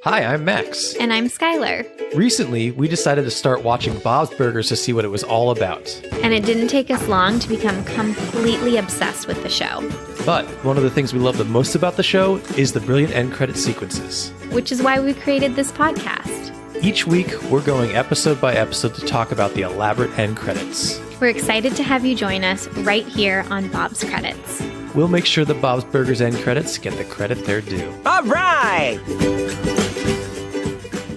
Hi, I'm Max. And I'm Skylar. Recently, we decided to start watching Bob's Burgers to see what it was all about. And it didn't take us long to become completely obsessed with the show. But one of the things we love the most about the show is the brilliant end credit sequences. Which is why we created this podcast. Each week, we're going episode by episode to talk about the elaborate end credits. We're excited to have you join us right here on Bob's Credits. We'll make sure the Bob's Burgers end credits get the credit they're due. All right!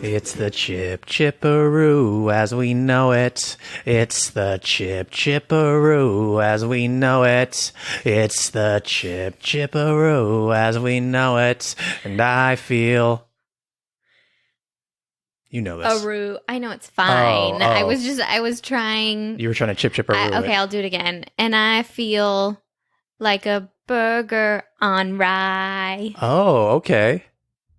It's the chip chipperoo as we know it. It's the chip chipperoo as we know it. It's the chip chipperoo as we know it. And I feel... You know this. I know it's fine. Oh. I was trying. You were trying to chip chipperoo. Okay, I'll do it again. And I feel like a burger on rye. Oh, okay.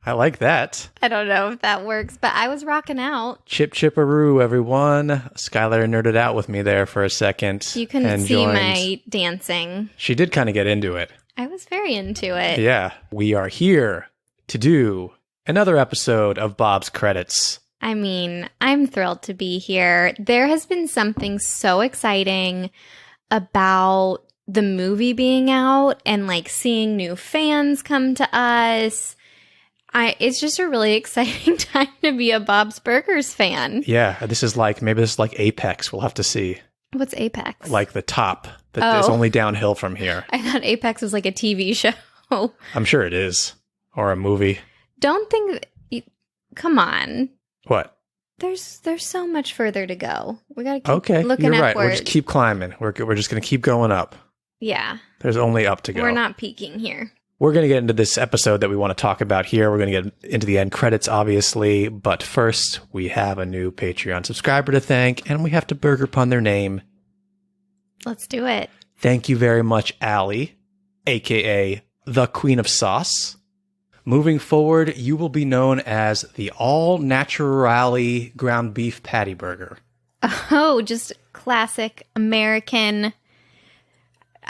I like that. I don't know if that works, but I was rocking out. Chip chipperoo, everyone. Skylar nerded out with me there for a second. You couldn't see my dancing. She did kind of get into it. I was very into it. Yeah. We are here to do another episode of Bob's Credits. I mean, I'm thrilled to be here. There has been something so exciting about the movie being out and like seeing new fans come to us. It's just a really exciting time to be a Bob's Burgers fan. Yeah, this is like Apex. We'll have to see. What's Apex? Like the top. It's only downhill from here. I thought Apex was like a TV show. I'm sure it is. Or a movie. Don't think... Come on. What? There's so much further to go. We gotta keep looking upwards. You're right. We'll just keep climbing. We're just going to keep going up. Yeah. There's only up to go. We're not peaking here. We're going to get into this episode that we want to talk about here. We're going to get into the end credits, obviously. But first, we have a new Patreon subscriber to thank, and we have to burger pun their name. Let's do it. Thank you very much, Allie, a.k.a. the Queen of Sauce. Moving forward, you will be known as the all-natural ground beef patty burger. Oh, just classic American...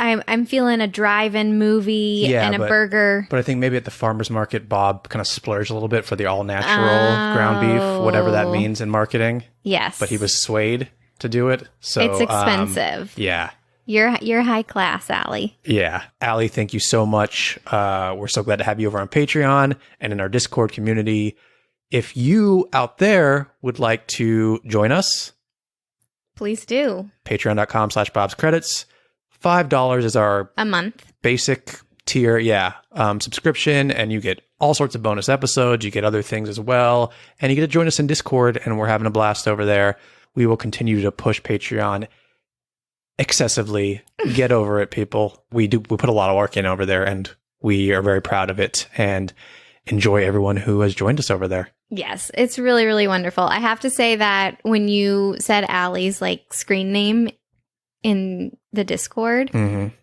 I'm feeling a drive-in movie and a burger. But I think maybe at the farmer's market, Bob kind of splurged a little bit for the all-natural ground beef, whatever that means in marketing. Yes. But he was swayed to do it. So it's expensive. Yeah. You're high class, Allie. Yeah. Allie, thank you so much. We're so glad to have you over on Patreon and in our Discord community. If you out there would like to join us, please do. Patreon.com/BobsCredits. $5 is our a month basic tier, subscription, and you get all sorts of bonus episodes. You get other things as well, and you get to join us in Discord, and we're having a blast over there. We will continue to push Patreon excessively. Get over it, people. We put a lot of work in over there, and we are very proud of it, and enjoy everyone who has joined us over there. Yes, it's really, really wonderful. I have to say that when you said Allie's like screen name in the Discord,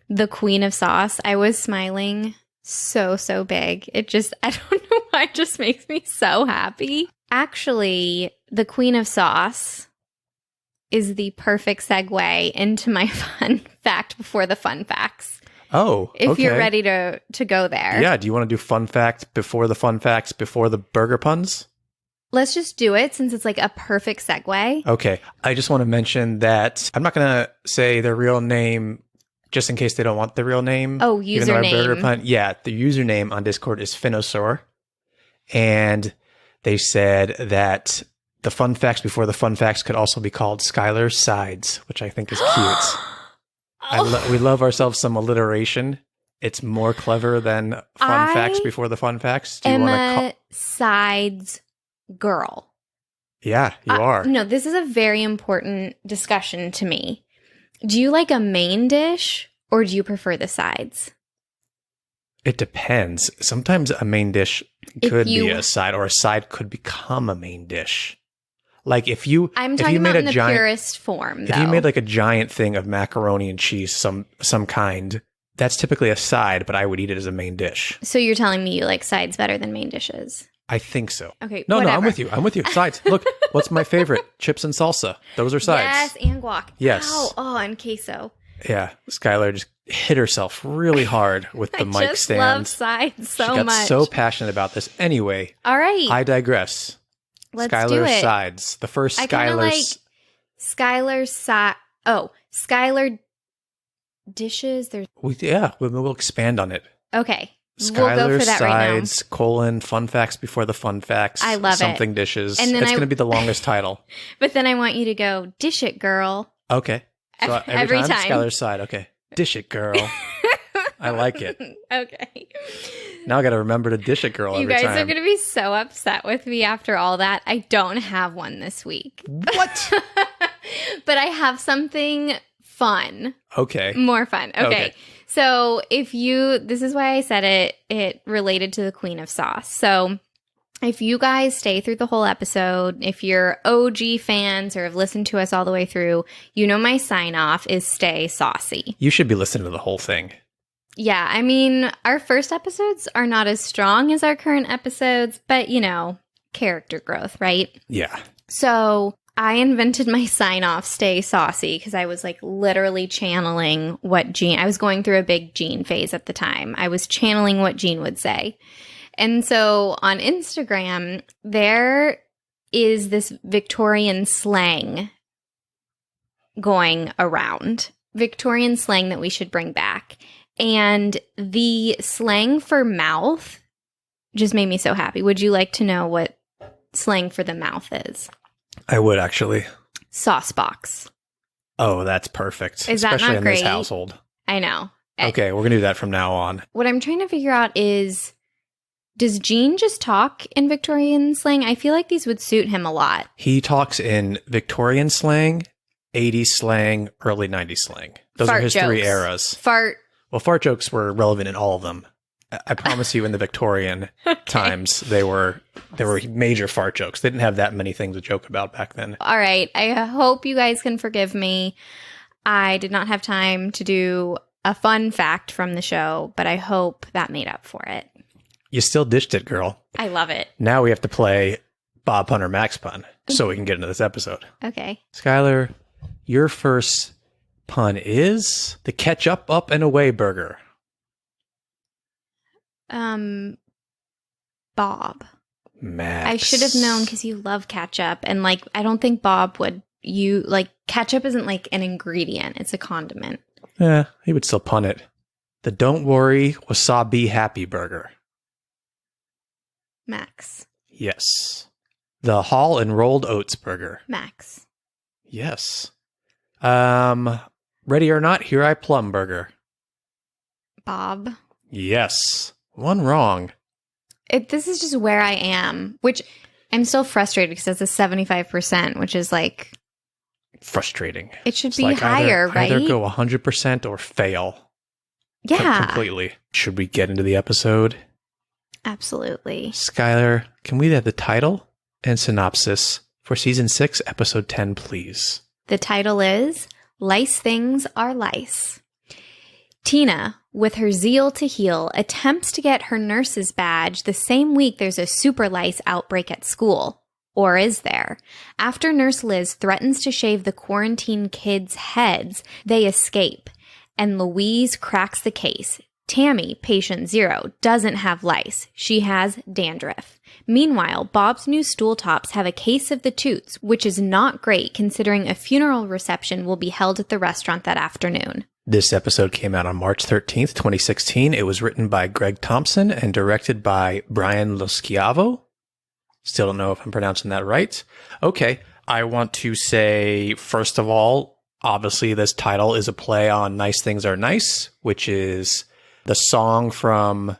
the Queen of Sauce, I was smiling so big. I don't know why, it just makes me so happy. Actually, the Queen of Sauce is the perfect segue into my fun fact before the fun facts. Oh, if you're ready to go there. Yeah, do you want to do fun fact before the fun facts before the burger puns? Let's just do it since it's like a perfect segue. Okay. I just want to mention that I'm not going to say their real name just in case they don't want the real name. Oh, username. Yeah, the username on Discord is Finosaur. And they said that the fun facts before the fun facts could also be called Skylar's Sides, which I think is cute. We love ourselves some alliteration. It's more clever than fun facts before the fun facts. Do you want to sides girl. Yeah, you are. No, this is a very important discussion to me. Do you like a main dish or do you prefer the sides? It depends. Sometimes a main dish could be a side, or a side could become a main dish. Like I'm talking about in the purest form, though. If you made like a giant thing of macaroni and cheese, some kind, that's typically a side, but I would eat it as a main dish. So you're telling me you like sides better than main dishes? I think so. Okay, No, whatever. I'm with you. Sides. Look, what's my favorite? Chips and salsa. Those are sides. Yes, and guac. Yes. Ow. Oh, and queso. Yeah. Skylar just hit herself really hard with the mic stand. I just love sides so she got much. so passionate about this. Anyway. All right. I digress. Let's Skylar's do it. sides. The first I kind of like Skylar's side. Oh, Skylar dishes. There's we'll expand on it. okay. Skylar's we'll go for that sides, right now. fun facts before the fun facts. I love something dishes. And then it's going to be the longest title. But then I want you to go, dish it, girl. Okay. So every time. Skylar's side. Okay. Dish it, girl. I like it. Okay. Now I got to remember to dish it, girl, every time. You guys are going to be so upset with me after all that. I don't have one this week. What? But I have something fun. Okay. More fun. Okay. So this is why I said it related to the Queen of Sauce. So if you guys stay through the whole episode, if you're OG fans or have listened to us all the way through, you know my sign off is stay saucy. You should be listening to the whole thing. Yeah. I mean, our first episodes are not as strong as our current episodes, but character growth, right? Yeah. So I invented my sign off, stay saucy, because I was like literally channeling what Jean, I was going through a big Jean phase at the time. I was channeling what Jean would say. And so on Instagram, there is this Victorian slang going around, Victorian slang that we should bring back. And the slang for mouth just made me so happy. Would you like to know what slang for the mouth is? I would actually. Sauce box. Oh, that's perfect. Is that especially not in great? This household. I know. Okay, we're going to do that from now on. What I'm trying to figure out is, does Jean just talk in Victorian slang? I feel like these would suit him a lot. He talks in Victorian slang, 80s slang, early 90s slang. Those Fart are his jokes. 3 eras. Well, fart jokes were relevant in all of them. I promise you, in the Victorian times, they were major fart jokes. They didn't have that many things to joke about back then. All right. I hope you guys can forgive me. I did not have time to do a fun fact from the show, but I hope that made up for it. You still dished it, girl. I love it. Now we have to play Bob Pun or Max Pun so we can get into this episode. Okay. Skylar, your first pun is the ketchup up and away burger. Bob. Max. I should have known because you love ketchup. And I don't think Bob would. Ketchup isn't an ingredient. It's a condiment. Yeah, he would still pun it. The don't worry, wasabi happy burger. Max. Yes. The Hall and rolled oats burger. Max. Yes. Ready or not, here I plum burger. Bob. Yes. One wrong. This is just where I am, which I'm still frustrated because it's a 75%, which is frustrating. It should be higher, right? Either go 100% or fail. Yeah. Completely. Should we get into the episode? Absolutely. Skylar, can we have the title and synopsis for season 6, episode 10, please? The title is Lice Things Are Lice. Tina, with her zeal to heal, attempts to get her nurse's badge the same week there's a super lice outbreak at school. Or is there? After Nurse Liz threatens to shave the quarantine kids' heads, they escape, and Louise cracks the case. Tammy, patient 0, doesn't have lice. She has dandruff. Meanwhile, Bob's new stool tops have a case of the toots, which is not great considering a funeral reception will be held at the restaurant that afternoon. This episode came out on March 13th, 2016. It was written by Greg Thompson and directed by Brian Loschiavo. Still don't know if I'm pronouncing that right. Okay, I want to say, first of all, obviously this title is a play on Nice Things Are Nice, which is the song from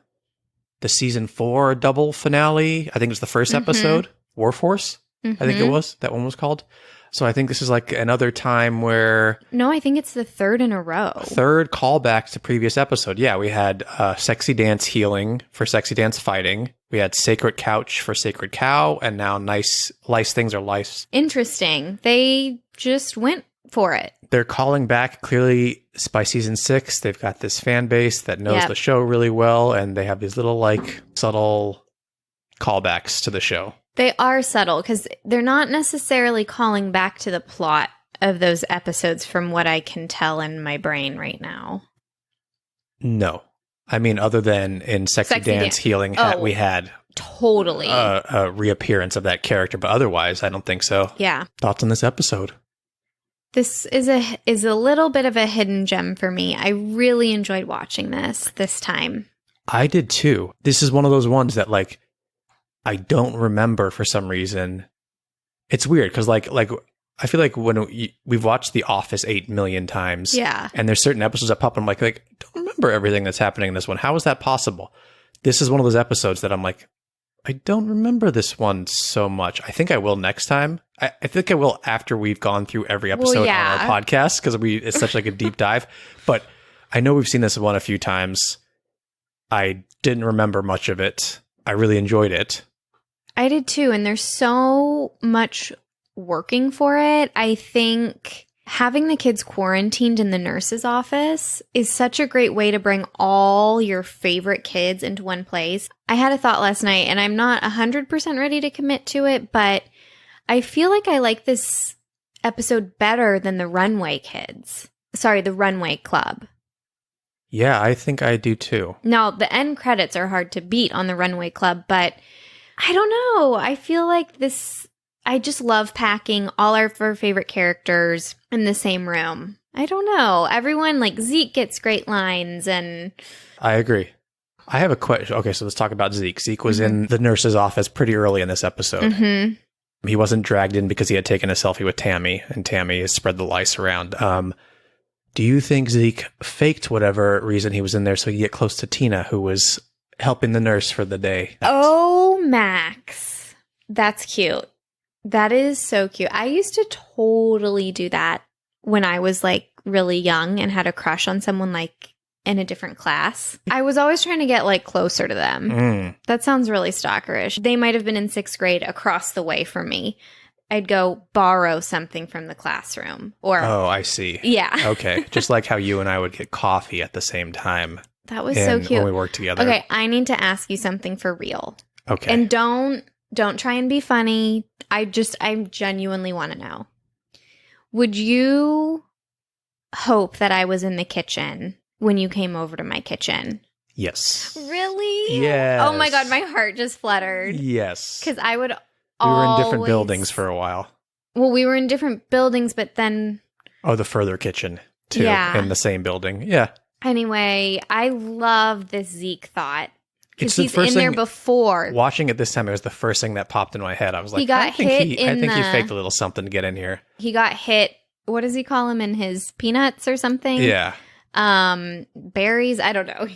the season 4 double finale. I think it was the first episode, Warforce, I think it was. That one was called. So I think this is another time where... No, I think it's the third in a row. Third callback to previous episode. Yeah, we had Sexy Dance Healing for Sexy Dance Fighting. We had Sacred Couch for Sacred Cow. And now Nice Things Are Lice. Interesting. They just went for it. They're calling back. Clearly, by season 6, they've got this fan base that knows the show really well. And they have these little, subtle callbacks to the show. They are subtle because they're not necessarily calling back to the plot of those episodes from what I can tell in my brain right now. No. I mean, other than in Sexy Dance Healing, we had totally a reappearance of that character, but otherwise, I don't think so. Yeah. Thoughts on this episode? This is a little bit of a hidden gem for me. I really enjoyed watching this time. I did too. This is one of those ones that like I don't remember for some reason. It's weird because like I feel like when we've watched The Office 8 million times, yeah, and there's certain episodes that pop up, I'm like I don't remember everything that's happening in this one. How is that possible? This is one of those episodes that I'm like, I don't remember this one so much. I think I will next time. I think I will after we've gone through every episode on our podcast because it's such like a deep dive. But I know we've seen this one a few times. I didn't remember much of it. I really enjoyed it. I did too. And there's so much working for it. I think having the kids quarantined in the nurse's office is such a great way to bring all your favorite kids into one place. I had a thought last night, and I'm not 100% ready to commit to it, but I feel like I like this episode better than the Runway Kids. Sorry, the Runway Club. Yeah, I think I do too. Now, the end credits are hard to beat on the Runway Club, but I don't know. I feel like I just love packing all our favorite characters in the same room. I don't know. Everyone, like Zeke gets great lines and... I agree. I have a question. Okay, so let's talk about Zeke. Zeke was in the nurse's office pretty early in this episode. He wasn't dragged in because he had taken a selfie with Tammy, and Tammy has spread the lice around. Do you think Zeke faked whatever reason he was in there so he could get close to Tina, who was helping the nurse for the day? Oh, Max. That's cute. That is so cute. I used to totally do that when I was like really young and had a crush on someone like in a different class. I was always trying to get like closer to them. That sounds really stalkerish. They might have been in 6th grade across the way from me. I'd go borrow something from the classroom or... Oh, I see. Yeah. Okay. Just like how you and I would get coffee at the same time. That was so cute. When we worked together. Okay, I need to ask you something for real. Okay. And don't try and be funny. I genuinely want to know. Would you hope that I was in the kitchen when you came over to my kitchen? Yes. Really? Yes. Oh my God, my heart just fluttered. Yes. Because I would We were in different buildings for a while. Well, we were in different buildings, but then... Oh, the further kitchen, too, in the same building. Yeah. Anyway, I love this Zeke thought. It's Because he's in there before. Watching it this time, it was the first thing that popped in my head. I was like, I think he faked a little something to get in here. He got hit. What does he call him in his peanuts or something? Yeah. Berries. I don't know.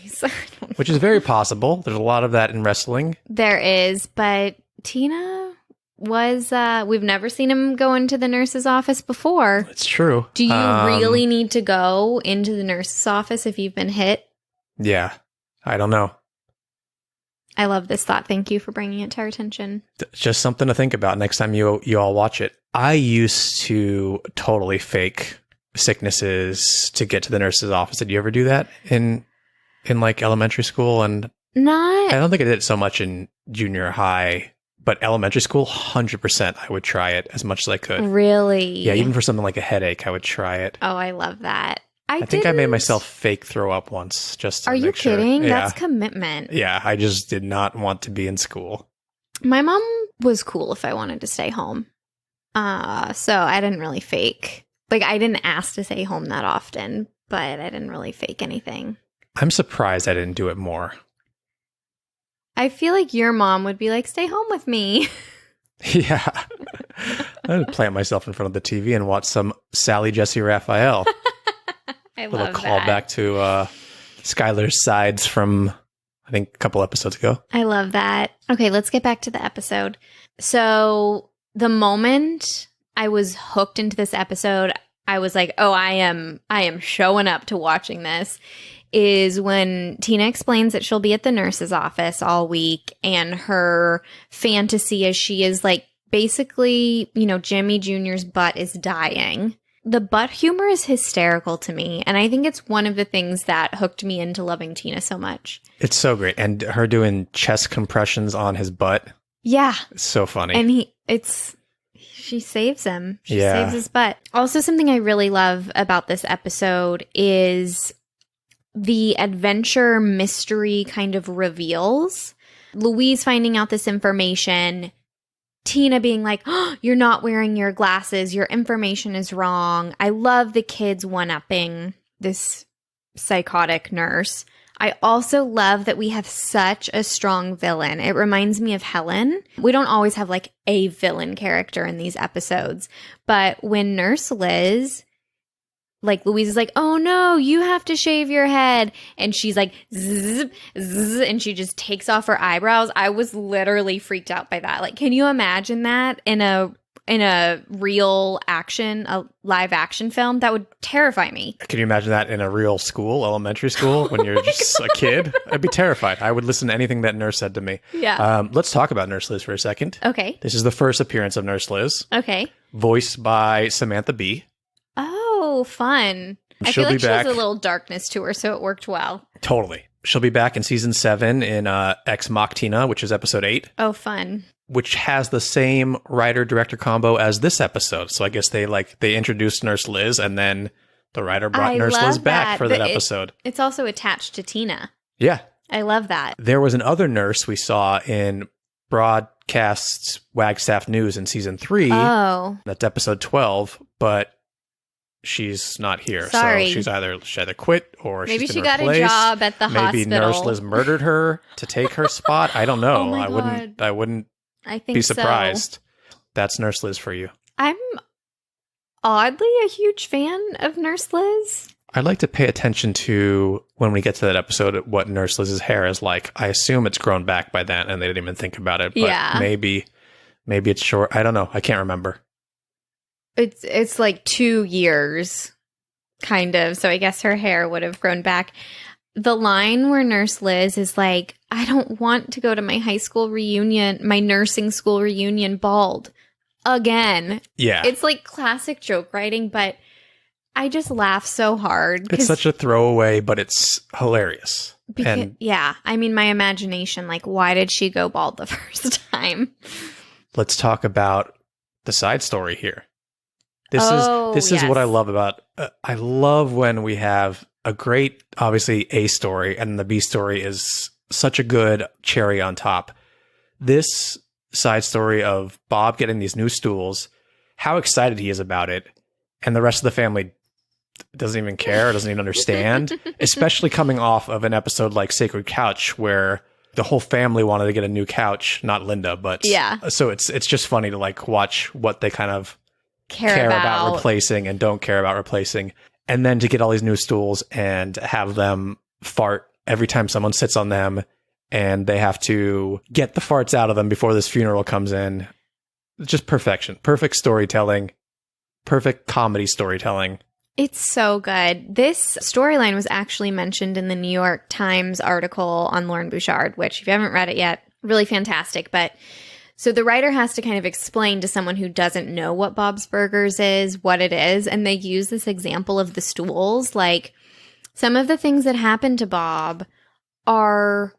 Which is very possible. There's a lot of that in wrestling. There is, but Tina was, we've never seen him go into the nurse's office before. It's true. Do you really need to go into the nurse's office if you've been hit? Yeah. I don't know. I love this thought. Thank you for bringing it to our attention. Just something to think about next time you all watch it. I used to totally fake sicknesses to get to the nurse's office. Did you ever do that in like elementary school? And I don't think I did it so much in junior high, but elementary school, 100% I would try it as much as I could. Really? Yeah, even for something like a headache, I would try it. Oh, I love that. I think I made myself fake throw up once just to Are you make sure. kidding? Yeah. That's commitment. Yeah, I just did not want to be in school. My mom was cool if I wanted to stay home. So I didn't really fake. Like, I didn't ask to stay home that often, but I didn't really fake anything. I'm surprised I didn't do it more. I feel like your mom would be like, stay home with me. Yeah. I would plant myself in front of the TV and watch some Sally Jesse Raphael. I love little that. call back to Skylar's sides from, I think, a couple episodes ago. I love that. Okay, let's get back to the episode. So the moment I was hooked into this episode, I was like, oh, I am showing up to watching this, is when Tina explains that she'll be at the nurse's office all week, and her fantasy is she is like, basically, Jimmy Jr.'s butt is dying. The butt humor is hysterical to me, and I think it's one of the things that hooked me into loving Tina so much. It's so great. And her doing chest compressions on his butt. Yeah. It's so funny. And she saves him. She saves his butt. Also, something I really love about this episode is the adventure mystery kind of reveals. Louise finding out this information, Tina being like, oh, you're not wearing your glasses, your information is wrong. I love the kids one-upping this psychotic nurse. I also love that we have such a strong villain. It reminds me of Helen. We don't always have like a villain character in these episodes, but when Nurse Liz, like Louise is like, oh no, you have to shave your head. And she's like, zzz, zzz, and she just takes off her eyebrows. I was literally freaked out by that. Like, can you imagine that in a real action, a live action film? That would terrify me. Can you imagine that in a real school, elementary school, when you're just a kid? I'd be terrified. I would listen to anything that nurse said to me. Yeah. Let's talk about Nurse Liz for a second. Okay. This is the first appearance of Nurse Liz. Okay. Voiced by Samantha Bee. Oh, fun. I She'll feel like be back. she has a little darkness to her, so it worked well. Totally. She'll be back in season 7 in Ex Machina, which is episode 8. Oh, fun. Which has the same writer-director combo as this episode. So I guess they introduced Nurse Liz, and then the writer brought Nurse Liz back for that episode. It's also attached to Tina. Yeah. I love that. There was another nurse we saw in Broadcast's Wagstaff News in season 3. Oh. That's episode 12, but she's not here. Sorry. So she either quit or maybe she's she been got replaced. a job at the hospital. Maybe Nurse Liz murdered her to take her spot. I don't know. Oh my God. I wouldn't I think be surprised. So. That's Nurse Liz for you. I'm oddly a huge fan of Nurse Liz. I'd like to pay attention to, when we get to that episode, what Nurse Liz's hair is like. I assume it's grown back by then and they didn't even think about it. But yeah. maybe it's short. I don't know. I can't remember. It's like 2 years, kind of. So I guess her hair would have grown back. The line where Nurse Liz is like, I don't want to go to my high school reunion, my nursing school reunion bald again. Yeah. It's like classic joke writing, but I just laugh so hard. It's such a throwaway, but it's hilarious. Yeah. I mean, my imagination, like, why did she go bald the first time? Let's talk about the side story here. This is what I love about, I love when we have a great, obviously, A story, and the B story is such a good cherry on top. This side story of Bob getting these new stools, how excited he is about it, and the rest of the family doesn't even care, doesn't even understand, especially coming off of an episode like Sacred Couch, where the whole family wanted to get a new couch, not Linda, but yeah. So it's just funny to like watch what they kind of care about replacing and don't care about replacing. And then to get all these new stools and have them fart every time someone sits on them, and they have to get the farts out of them before this funeral comes in. Just perfection. Perfect storytelling. Perfect comedy storytelling. It's so good. This storyline was actually mentioned in the New York Times article on Lauren Bouchard, which if you haven't read it yet, really fantastic. But so the writer has to kind of explain to someone who doesn't know what Bob's Burgers is, what it is. And they use this example of the stools. Like, some of the things that happen to Bob are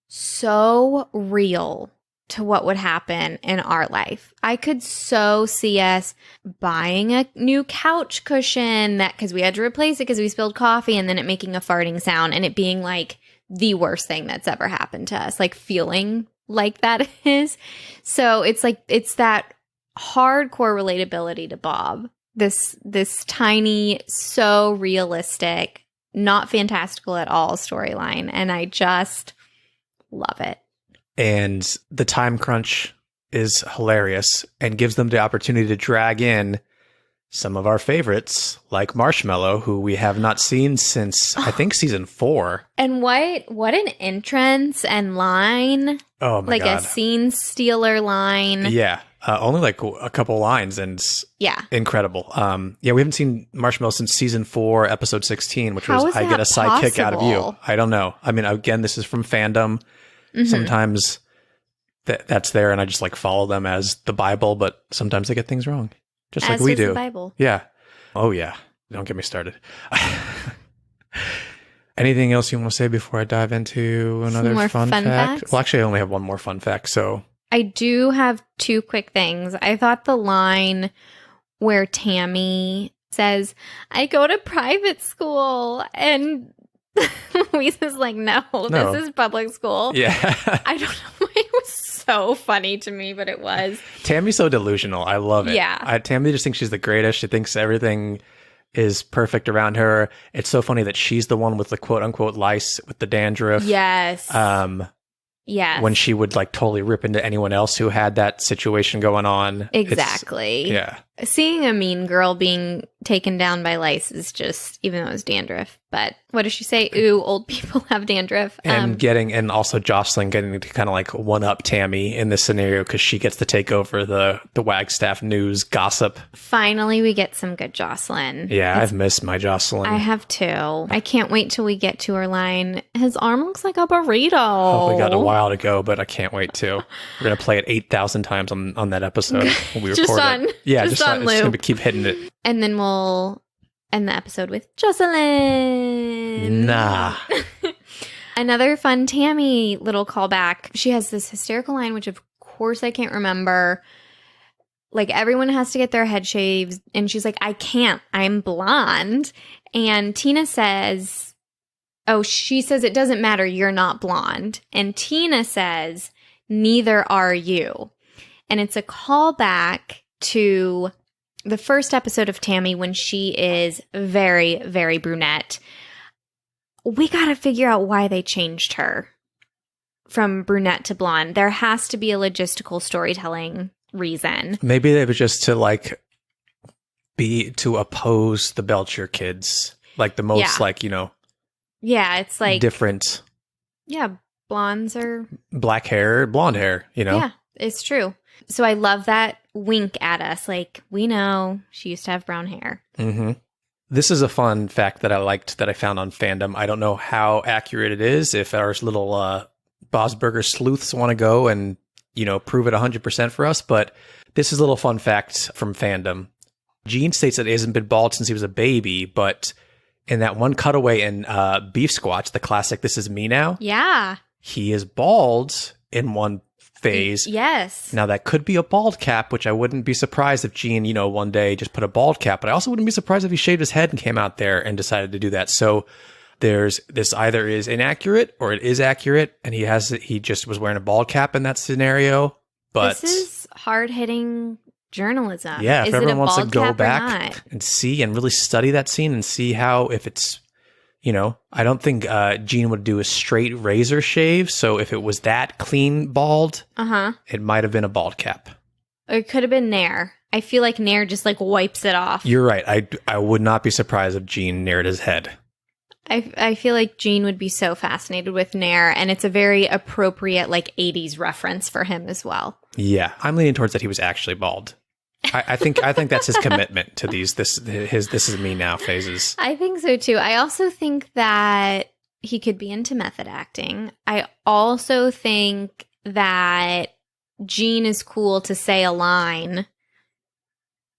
so real to what would happen in our life. I could so see us buying a new couch cushion that, because we had to replace it because we spilled coffee, and then it making a farting sound and it being like the worst thing that's ever happened to us, like feeling like that is. So it's like, it's that hardcore relatability to Bob. This tiny, so realistic, not fantastical at all storyline. And I just love it. And the time crunch is hilarious and gives them the opportunity to drag in some of our favorites, like Marshmallow, who we have not seen since, I think, season 4. And what an entrance and line. Oh, my God. Like a scene stealer line. Yeah. Only like a couple lines, and yeah, incredible. Yeah, we haven't seen Marshmallow since season 4, episode 16, which was I Get a Sidekick Out of You. I don't know. I mean, again, this is from fandom. Mm-hmm. Sometimes that's there, and I just like follow them as the Bible, but sometimes they get things wrong, just as like we do. The Bible. Yeah. Oh yeah. Don't get me started. Anything else you want to say before I dive into another fun fact? Facts? Well, actually, I only have one more fun fact. So I do have 2 quick things. I thought the line where Tammy says, "I go to private school," and Louise is like, no, this is public school. Yeah. I don't know. It was so funny to me, but it was. Tammy's so delusional. I love it. Yeah. Tammy just thinks she's the greatest. She thinks everything is perfect around her. It's so funny that she's the one with the quote unquote lice with the dandruff. Yes. Yes. When she would like totally rip into anyone else who had that situation going on. Exactly. Yeah. Seeing a mean girl being taken down by lice is just, even though it was dandruff. But what does she say? Ooh, old people have dandruff. And also Jocelyn getting to kind of like one up Tammy in this scenario because she gets to take over the Wagstaff news gossip. Finally, we get some good Jocelyn. Yeah, I've missed my Jocelyn. I have too. I can't wait till we get to her line. His arm looks like a burrito. Oh, we got a while to go, but I can't wait to. We're going to play it 8,000 times on that episode when we record it. Yeah, just on loop. It's going to keep hitting it. And then we'll end the episode with Jocelyn. Nah. Another fun Tammy little callback. She has this hysterical line, which of course I can't remember. Like, everyone has to get their head shaved. And she's like, I can't. I'm blonde. And Tina says, she says, it doesn't matter. You're not blonde. And Tina says, neither are you. And it's a callback to the first episode of Tammy when she is very, very brunette. We got to figure out why they changed her from brunette to blonde. There has to be a logistical storytelling reason. Maybe it was just to like to oppose the Belcher kids. Like the most Yeah, it's like different. Yeah, blondes are black hair, blonde hair, Yeah, it's true. So I love that wink at us. Like, we know she used to have brown hair. Mm-hmm. This is a fun fact that I liked that I found on Fandom. I don't know how accurate it is. If our little Bosberger sleuths want to go and, prove it 100% for us. But this is a little fun fact from Fandom. Gene states that he hasn't been bald since he was a baby, but in that one cutaway in Beef Squatch, the classic This Is Me Now. Yeah. He is bald in one phase. Yes. Now that could be a bald cap, which I wouldn't be surprised if Gene, one day just put a bald cap, but I also wouldn't be surprised if he shaved his head and came out there and decided to do that. So this either is inaccurate or it is accurate, and he just was wearing a bald cap in that scenario. But this is hard-hitting journalism. Yeah, is if everyone wants to go back and see and really study that scene and see how, if it's, I don't think Gene would do a straight razor shave. So if it was that clean bald, it might have been a bald cap. Or it could have been Nair. I feel like Nair just like wipes it off. You're right. I would not be surprised if Gene Naired his head. I feel like Gene would be so fascinated with Nair, and it's a very appropriate like 80s reference for him as well. Yeah, I'm leaning towards that he was actually bald. I think that's his commitment to these This Is Me Now phases. I think so too. I also think that he could be into method acting. I also think that Gene is cool to say a line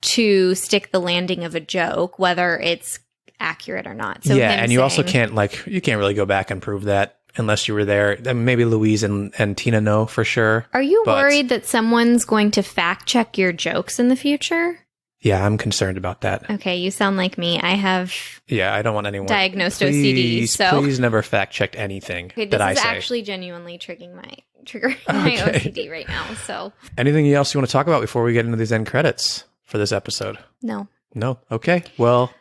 to stick the landing of a joke, whether it's accurate or not. So yeah, and you also can't really go back and prove that unless you were there. I mean, maybe Louise and Tina know for sure. Are you worried that someone's going to fact check your jokes in the future? Yeah, I'm concerned about that. Okay, you sound like me. I have I don't want anyone diagnosed OCD. So please never fact check anything that I say. This is actually genuinely triggering my OCD right now. So anything else you want to talk about before we get into these end credits for this episode? No. Okay. Well.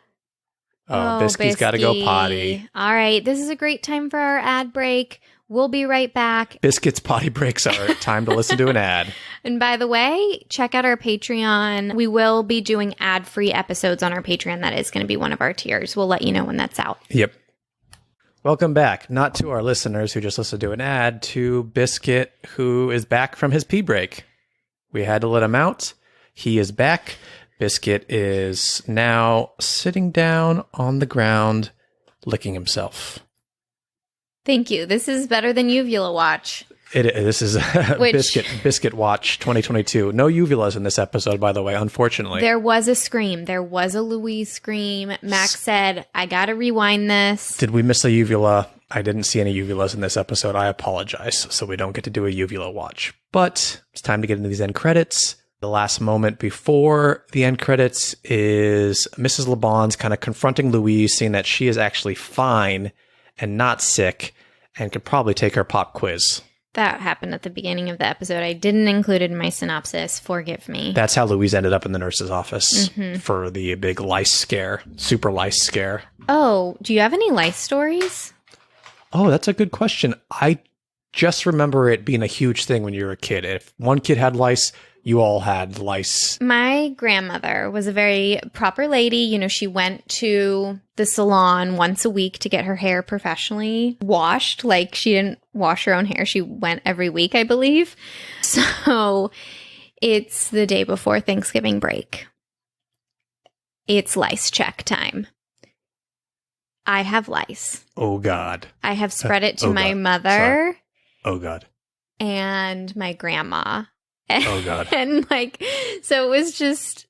Oh, Biscuit's got to go potty. All right. This is a great time for our ad break. We'll be right back. Biscuit's potty breaks are time to listen to an ad. And by the way, check out our Patreon. We will be doing ad-free episodes on our Patreon. That is going to be one of our tiers. We'll let you know when that's out. Yep. Welcome back. Not to our listeners who just listened to an ad, to Biscuit, who is back from his pee break. We had to let him out. He is back. Biscuit is now sitting down on the ground, licking himself. Thank you. This is better than Uvula Watch. This is Biscuit Watch 2022. No uvulas in this episode, by the way, unfortunately. There was a scream. There was a Louise scream. Max said, I got to rewind this. Did we miss a uvula? I didn't see any uvulas in this episode. I apologize. So we don't get to do a uvula watch. But it's time to get into these end credits. The last moment before the end credits is Mrs. LeBon's kind of confronting Louise, saying that she is actually fine and not sick and could probably take our pop quiz. That happened at the beginning of the episode. I didn't include it in my synopsis. Forgive me. That's how Louise ended up in the nurse's office for the big lice scare, super lice scare. Oh, do you have any lice stories? Oh, that's a good question. I just remember it being a huge thing when you were a kid. If one kid had lice, you all had lice. My grandmother was a very proper lady. You know, she went to the salon once a week to get her hair professionally washed. Like, she didn't wash her own hair. She went every week, I believe. So it's the day before Thanksgiving break. It's lice check time. I have lice. Oh, God. I have spread it to my mother. Sorry. Oh, God. And my grandma. Oh, God. And like, so it was just,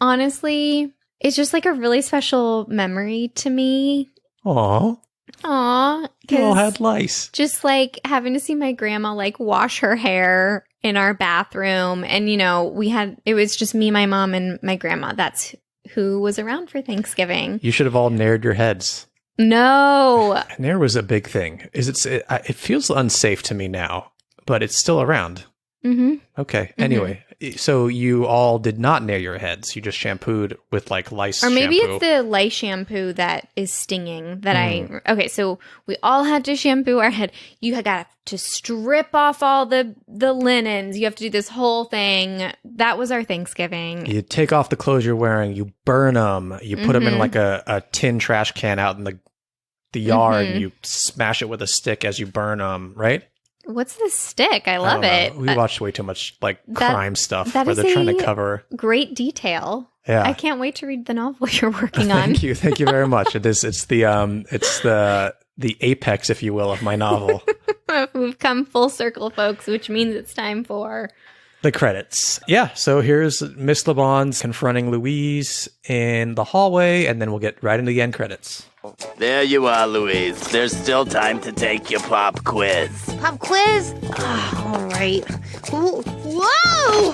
honestly, it's just like a really special memory to me. Aw. Aw. You all had lice. Just like having to see my grandma like wash her hair in our bathroom. And, you know, it was just me, my mom, and my grandma. That's who was around for Thanksgiving. You should have all nared your heads. No. Nair was a big thing. It feels unsafe to me now, but it's still around. Mm-hmm. Okay. Anyway, so you all did not nair your heads. You just shampooed with like lice Or maybe shampoo. it's the lice shampoo that is stinging that okay, so we all had to shampoo our head. You got to strip off all the linens. You have to do this whole thing. That was our Thanksgiving. You take off the clothes you're wearing. You burn them. You put them in like a tin trash can out in the yard. And you smash it with a stick as you burn them, right? What's the stick? I love I it. don't know. We watched way too much like crime stuff that where is they're trying to a cover. Great detail. Yeah. I can't wait to read the novel you're working on. Thank you. Thank you very much. It's the apex, if you will, of my novel. We've come full circle, folks, which means it's time for the credits. Yeah, so here's Miss LeBon's confronting Louise in the hallway, and then we'll get right into the end credits. There you are, Louise. There's still time to take your pop quiz. Pop quiz? Oh, all right. Ooh, whoa!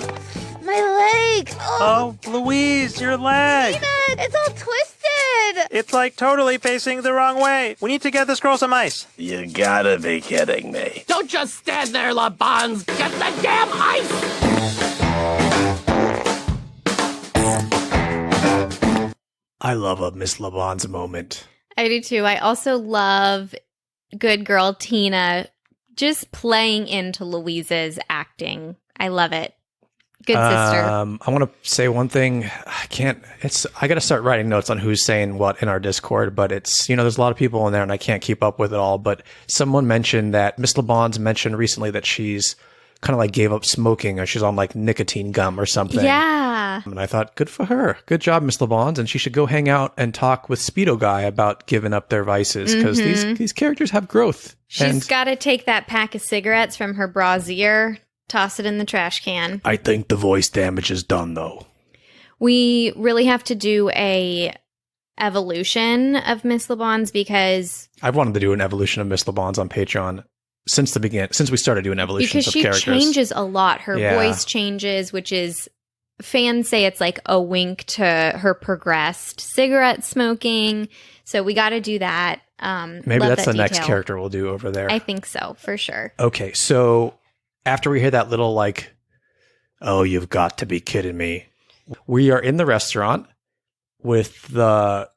My leg! Oh, Louise, your leg! Peanut, it's all twisted! It's like totally facing the wrong way. We need to get this girl some ice. You gotta be kidding me. Don't just stand there, LeBons. Get the damn ice! I love a Miss LeBon's moment. I do too. I also love good girl Tina just playing into Louise's acting. I love it. Good sister. I want to say one thing. I got to start writing notes on who's saying what in our Discord, but it's, there's a lot of people in there and I can't keep up with it all. But someone mentioned that Miss LeBon's mentioned recently that she's kind of like gave up smoking or she's on like nicotine gum or something. Yeah. And I thought, good for her. Good job, Miss LeBon's. And she should go hang out and talk with Speedo Guy about giving up their vices because these characters have growth. She's got to take that pack of cigarettes from her brassiere, toss it in the trash can. I think the voice damage is done, though. We really have to do a evolution of Miss LeBon's because I've wanted to do an evolution of Miss LeBon's on Patreon since we started doing evolutions of characters. Because she changes a lot. Her voice changes, which is, fans say it's like a wink to her progressed cigarette smoking. So we got to do that. Maybe that's the next character we'll do over there. I think so, for sure. Okay, so after we hear that little like, oh, you've got to be kidding me. We are in the restaurant with the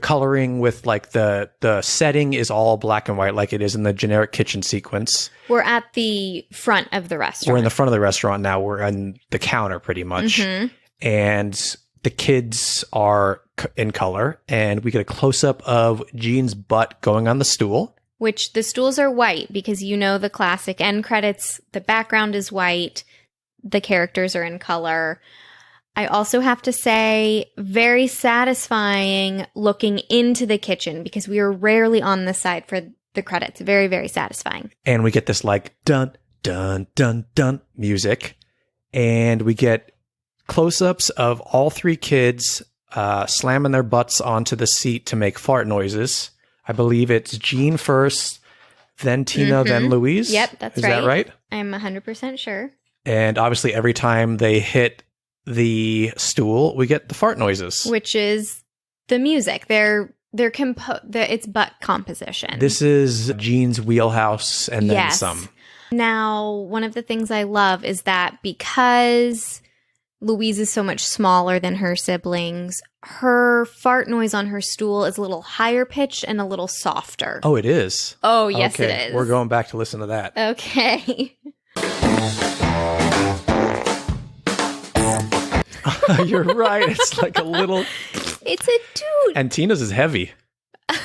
coloring with like the setting is all black and white like it is in the generic kitchen sequence. We're at the front of the restaurant. We're in the front of the restaurant now. We're on the counter pretty much. And the kids are in color and we get a close-up of Jean's butt going on the stool. Which the stools are white because the classic end credits, the background is white, the characters are in color. I also have to say, very satisfying looking into the kitchen because we are rarely on this side for the credits. Very, very satisfying. And we get this like dun, dun, dun, dun music. And we get close-ups of all three kids slamming their butts onto the seat to make fart noises. I believe it's Jean first, then Tina, then Louise. Yep, that's right. Is that right? I'm 100% sure. And obviously every time they hit the stool, we get the fart noises. Which is the music. They're it's butt composition. This is Jean's wheelhouse and then Yes. some. Now, one of the things I love is that because Louise is so much smaller than her siblings, her fart noise on her stool is a little higher pitched and a little softer. Oh, it is? Oh, yes, okay. it is. We're going back to listen to that. Okay. You're right. It's like a little... It's a toot. And Tina's is heavy.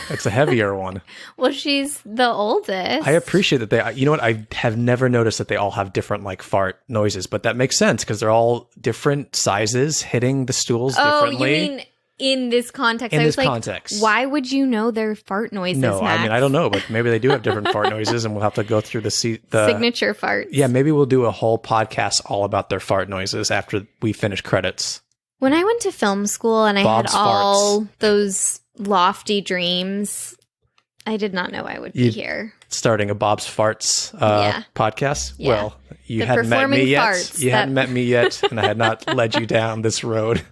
It's a heavier one. Well, she's the oldest. I appreciate that they... You know what? I have never noticed that they all have different like fart noises, but that makes sense because they're all different sizes hitting the stools differently. Oh, you mean in this context? In I this was like, context. why would you know their fart noises, No, I mean, Max? I don't know, but maybe they do have different fart noises and we'll have to go through the signature farts. Yeah, maybe we'll do a whole podcast all about their fart noises after we finish credits. When I went to film school and I Bob's had all farts. those lofty dreams, I did not know I would be here. Starting a Bob's Farts podcast. Yeah. Well, you The hadn't met me performing yet. farts You that- hadn't met me yet, and I had not led you down this road.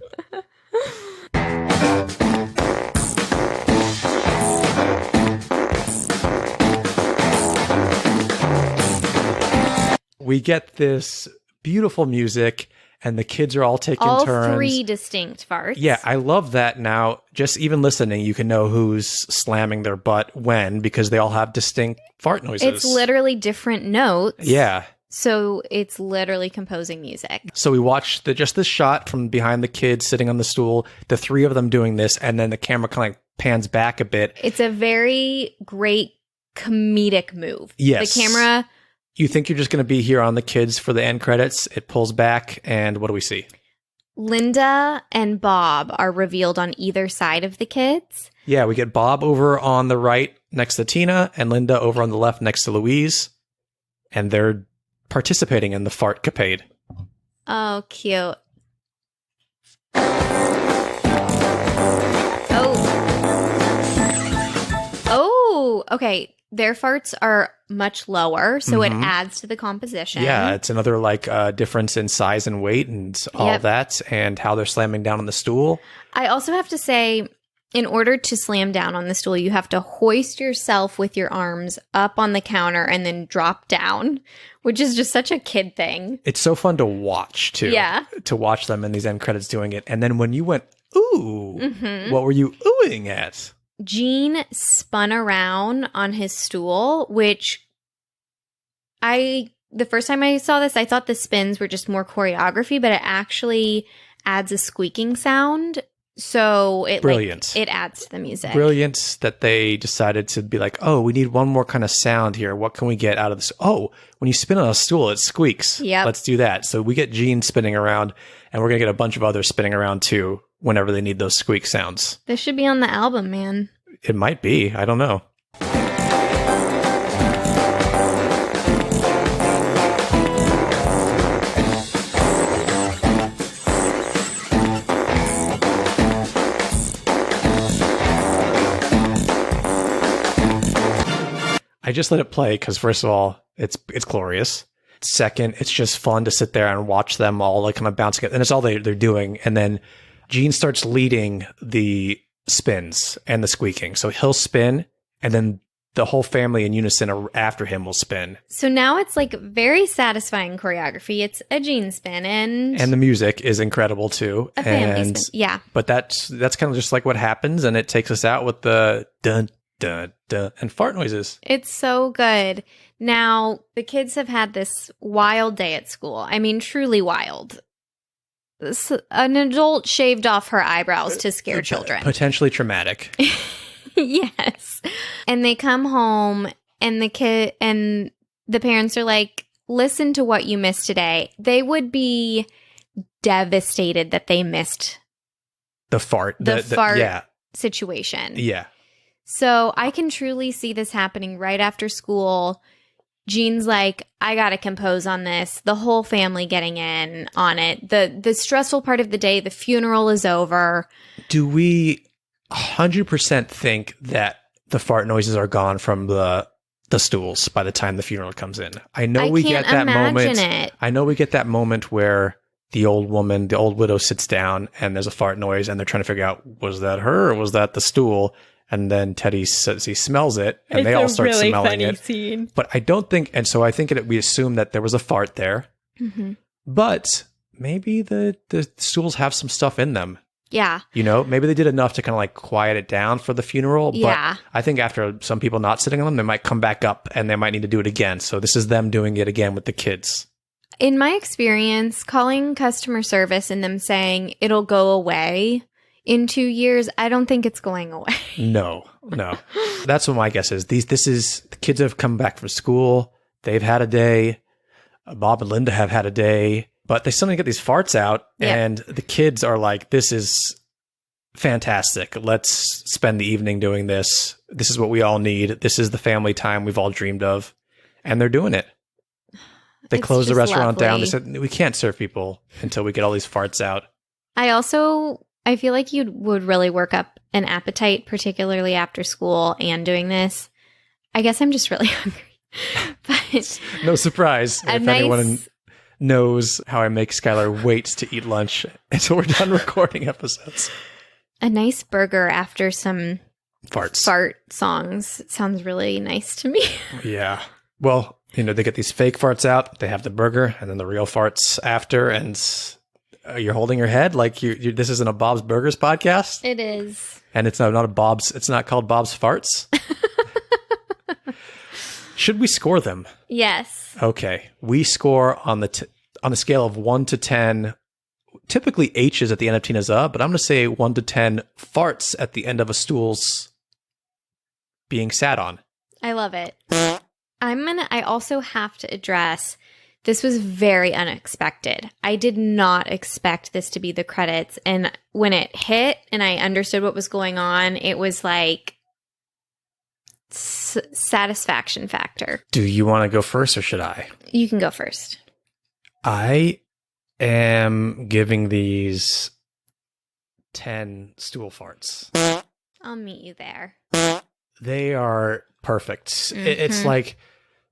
We get this beautiful music, and the kids are all taking All turns. 3 distinct farts. Yeah, I love that now. Just even listening, you can know who's slamming their butt when because they all have distinct fart noises. It's literally different notes. Yeah. So it's literally composing music. So we watched just this shot from behind the kids sitting on the stool, the 3 of them doing this, and then the camera kind of pans back a bit. It's a very great comedic move. Yes. The camera... You think you're just going to be here on the kids for the end credits. It pulls back, and what do we see? Linda and Bob are revealed on either side of the kids. Yeah, we get Bob over on the right next to Tina, and Linda over on the left next to Louise. And they're participating in the fart capade. Oh, cute. Oh, okay. Their farts are much lower, so it adds to the composition. Yeah, it's another like difference in size and weight and all that, and how they're slamming down on the stool. I also have to say, in order to slam down on the stool, you have to hoist yourself with your arms up on the counter and then drop down, which is just such a kid thing. It's so fun to watch, too. Yeah. To watch them in these end credits doing it. And then when you went, ooh, what were you oohing at? Gene spun around on his stool, which the first time I saw this, I thought the spins were just more choreography, but it actually adds a squeaking sound. So it Brilliant. It adds to the music. Brilliant that they decided to be like, oh, we need one more kind of sound here. What can we get out of this? Oh, when you spin on a stool, it squeaks. Yep. Let's do that. So we get Gene spinning around, and we're going to get a bunch of others spinning around too whenever they need those squeak sounds. This should be on the album, man. It might be. I don't know. I just let it play because first of all, it's glorious. Second, it's just fun to sit there and watch them all like kind of bouncing it, and it's all they're doing. And then Gene starts leading the spins and the squeaking. So he'll spin, and then the whole family in unison after him will spin. So now it's like very satisfying choreography. It's a Gene spin and the music is incredible too. a family spin. Yeah. But that's kind of just like what happens, and it takes us out with the dun dun dun and fart noises. It's so good. Now, the kids have had this wild day at school. I mean, truly wild. An adult shaved off her eyebrows to scare children. Potentially traumatic. Yes. And they come home and the parents are like, listen to what you missed today. They would be devastated that they missed The fart. the fart Yeah. situation. Yeah. So I can truly see this happening right after school. Gene's like, I got to compose on this. The whole family getting in on it. The stressful part of the day, the funeral is over. Do we 100% think that the fart noises are gone from the stools by the time the funeral comes in? I know we get that moment. It. I know we get that moment where the old woman, the old widow sits down and there's a fart noise and they're trying to figure out, was that her or was that the stool? And then Teddy says he smells it, and they all start smelling it. Scene. But I don't think, and so I think we assume that there was a fart there. Mm-hmm. But maybe the stools have some stuff in them. Yeah. You know, maybe they did enough to kind of like quiet it down for the funeral. Yeah. But I think after some people not sitting on them, they might come back up and they might need to do it again. So this is them doing it again with the kids. In my experience, calling customer service and them saying it'll go away in 2 years, I don't think it's going away. No. That's what my guess is. The kids have come back from school. They've had a day. Bob and Linda have had a day, but they still need to get these farts out. Yep. And the kids are like, this is fantastic. Let's spend the evening doing this. This is what we all need. This is the family time we've all dreamed of. And they're doing it. They It's closed the just restaurant down. They lovely. said, we can't serve people until we get all these farts out. I feel like you would really work up an appetite, particularly after school and doing this. I guess I'm just really hungry. But No surprise A if nice- anyone knows how I make Skylar wait to eat lunch until we're done recording episodes. a nice burger after some Farts. fart songs sounds really nice to me. Yeah. Well, you know, they get these fake farts out, they have the burger, and then the real farts after, and you're holding your head like this isn't a Bob's Burgers podcast, It is. and it's not a Bob's. It's not called Bob's Farts. Should we score them? Yes. Okay, we score on the on a scale of 1 to 10. Typically H is at the end of Tina's but I'm going to say 1 to 10 farts at the end of a stool's being sat on. I love it. I also have to address, this was very unexpected. I did not expect this to be the credits. And when it hit and I understood what was going on, it was like satisfaction factor. Do you want to go first or should I? You can go first. I am giving these 10 stool farts. I'll meet you there. They are perfect. It's Mhm. like,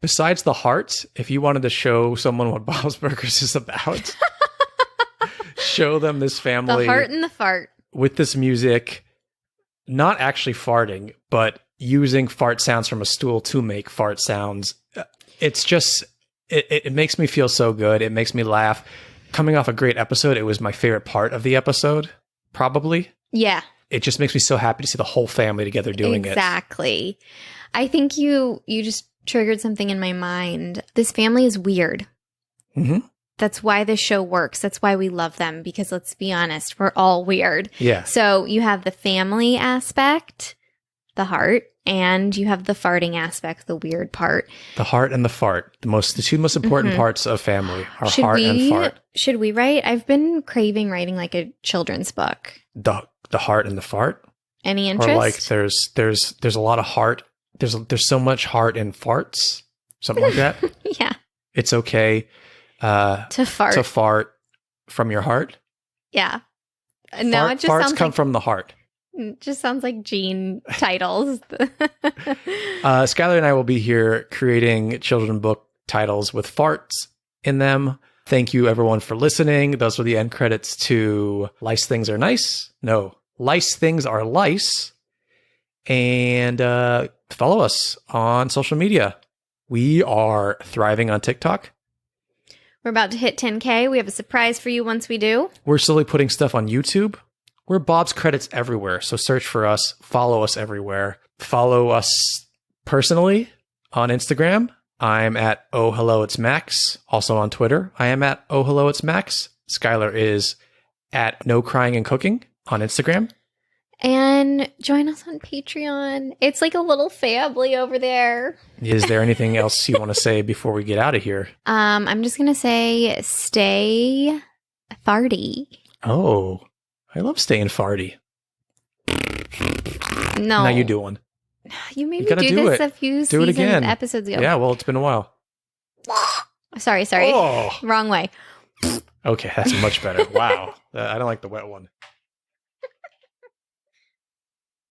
besides the heart, if you wanted to show someone what Bob's Burgers is about, show them this family The heart and the fart. with this music, not actually farting, but using fart sounds from a stool to make fart sounds. It's just, it makes me feel so good. It makes me laugh. Coming off a great episode, it was my favorite part of the episode, probably. Yeah, It just makes me so happy to see the whole family together doing it. exactly. I think you just triggered something in my mind. This family is weird. Mm-hmm. That's why this show works. That's why we love them, because let's be honest, we're all weird. Yeah. So you have the family aspect, the heart, and you have the farting aspect, the weird part. The heart and the fart. The two most important parts of family are heart and fart. Should we write? I've been craving writing like a children's book. The heart and the fart? Any interest? Or like there's a lot of heart. There's so much heart in farts. Something like that. Yeah. It's okay To fart. to fart from your heart. Yeah. Now it just Farts sounds come like from the heart. it just sounds like Gene titles. Skylar and I will be here creating children book titles with farts in them. Thank you everyone for listening. Those were the end credits to Lice Things Are Nice. No, Lice Things Are Lice. And follow us on social media. We are thriving on TikTok. We're about to hit 10K. We have a surprise for you once we do. We're slowly putting stuff on YouTube. We're Bob's Credits everywhere. So search for us. Follow us everywhere. Follow us personally on Instagram. I'm at Oh Hello It's Max. Also on Twitter, I am at Oh Hello It's Max. Skylar is at No Crying and Cooking on Instagram. And join us on Patreon. It's like a little family over there. Is there anything else you want to say before we get out of here? I'm just going to say stay farty. Oh, I love staying farty. No. Now you do one. You made You me gotta do do this it. a few Do it again. episodes ago. Yeah, well, it's been a while. Sorry. Oh, Wrong way. okay, that's much better. Wow. I don't like the wet one.